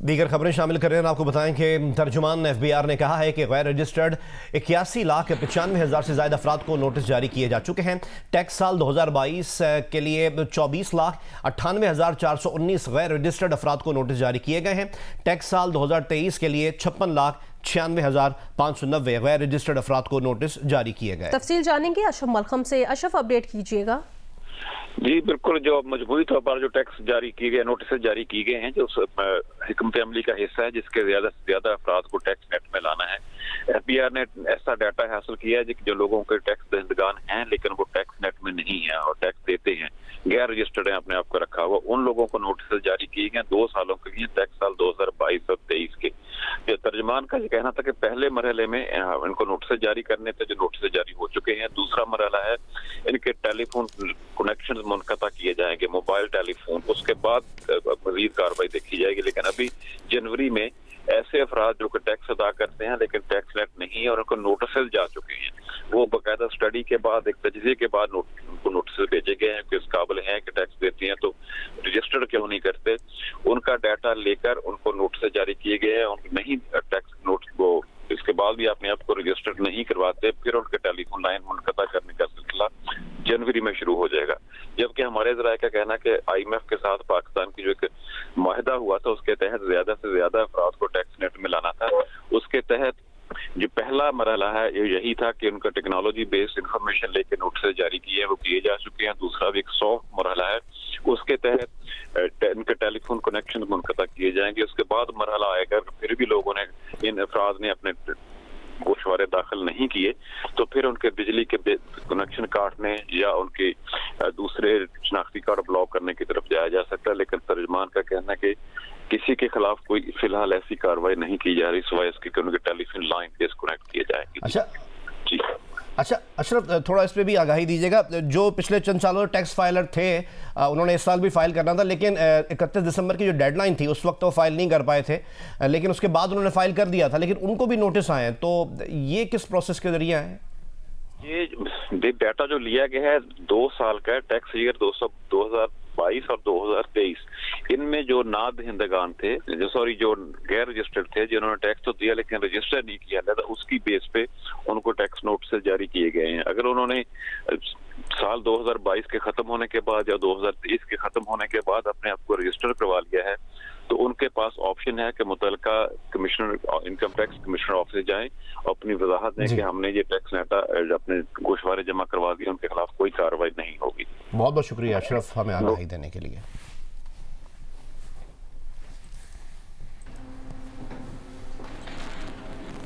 दीगर खबरें शामिल कर रहे हैं। आपको बताएं कि तर्जुमान FBI ने कहा है कि गैर रजिस्टर्ड 81,95,000 से ज़्यादा अफराद को नोटिस जारी किए जा चुके हैं। टैक्स साल 2022 के लिए 24,98,419 गैर रजिस्टर्ड अफराद को नोटिस जारी किए गए हैं। टैक्स साल 2023 के लिए 56,96,590 गैर रजिस्टर्ड अफराद को नोटिस जारी किए गए। तफसील जानेंगे अशरफ मलखम से। अशरफ, अपडेट कीजिएगा। जी बिल्कुल, जो मजबूरी तौर पर जो टैक्स जारी किए गए, नोटिस जारी किए गए हैं, जो हिकमत अमली का हिस्सा है, जिसके ज्यादा से ज्यादा अफराद को टैक्स नेट में लाना है। FBI ने ऐसा डाटा हासिल किया है जो लोगों के टैक्स दहिंदगान हैं लेकिन वो टैक्स नेट में नहीं है और टैक्स देते हैं, गैर रजिस्टर्ड है, अपने आप को रखा हुआ, उन लोगों को नोटिस जारी किए गए 2 सालों के लिए, टैक्स साल 2022 और 23 के। जो तर्जमान का ये कहना था कि पहले मरहले में इनको नोटिस जारी करने थे, जो नोटिस जारी हो चुके हैं। दूसरा मरहला है इनके टेलीफोन कनेक्शन मुनक़ता किए जाएंगे, मोबाइल टेलीफोन, उसके बाद मजीद कार्रवाई देखी जाएगी। लेकिन अभी जनवरी में ऐसे अफराद जो कि टैक्स अदा करते हैं लेकिन टैक्स नेट नहीं है और उनको नोटिस जा चुके हैं, वो बाकायदा स्टडी के बाद, एक तजज़िये के बाद उनको नोटिस भेजे गए हैं कि इस काबिल हैं कि टैक्स देती हैं, तो रजिस्टर्ड क्यों नहीं करते। उनका डाटा लेकर उनको नोटिस जारी किए गए हैं। उनको नहीं टैक्स नोटिस, वो इसके बाद भी अपने आप को रजिस्टर्ड नहीं करवाते, फिर उनके टेलीफोन लाइन मुनक़ता करने का सिलसिला जनवरी में शुरू हो जाएगा। जबकि हमारे ज़राए का कहना कि IMF के साथ पाकिस्तान की जो एक माहिदा हुआ था, उसके तहत ज्यादा से ज्यादा अफराद को टैक्स नेट में लाना था। उसके तहत जो पहला मरहला है यही था कि उनका टेक्नोलॉजी बेस्ड इंफॉर्मेशन लेके नोटिस जारी किए, वो किए जा चुके हैं। दूसरा भी एक सॉफ्ट मरहला है, उसके तहत इनके टेलीफोन कनेक्शन मुनक़ता किए जाएंगे। उसके बाद मरहला आएगा, फिर भी लोगों ने, इन अफराद ने अपने गोशवारे दाखिल नहीं किए, तो फिर उनके बिजली के कनेक्शन काटने या उनके दूसरे शनाख्ती कार्ड ब्लॉक करने की तरफ जाया जा सकता है। लेकिन तर्जमान का कहना है कि किसी के खिलाफ कोई फिलहाल ऐसी कार्रवाई नहीं की जा रही सिवाय इसके कि उनके टेलीफोन लाइन डिस्कनेक्ट किए जाएंगे। अच्छा जी, अच्छा अशरफ, थोड़ा इस पे भी आगाही दीजिएगा। जो पिछले चंद सालों टैक्स फाइलर थे, उन्होंने इस साल भी फाइल करना था, लेकिन 31 दिसंबर की जो डेडलाइन थी उस वक्त वो फाइल नहीं कर पाए थे, लेकिन उसके बाद उन्होंने फाइल कर दिया था, लेकिन उनको भी नोटिस आए हैं। तो ये किस प्रोसेस के जरिए आए? ये डाटा जो लिया गया है 2 साल का टैक्स ईयर 2022 और 2023, इनमें जो नादहिंदगान थे, जो गैर रजिस्टर्ड थे, जिन्होंने टैक्स तो दिया लेकिन रजिस्टर नहीं किया था, उसकी बेस पे उनको टैक्स नोटिस जारी किए गए हैं। अगर उन्होंने साल 2022 के खत्म होने के बाद या 2023 के खत्म होने के बाद अपने आप को रजिस्टर करवा लिया है, तो उनके पास ऑप्शन है कि मुतलका commissioner, income tax commissioner office जाएं, अपनी वजाहत दें कि हमने ये टैक्स नेटा अपने गोशवारे जमा करवा दिए, उनके खिलाफ कोई कार्रवाई नहीं होगी। बहुत बहुत शुक्रिया अशरफ, हमें आगाही देने के लिए।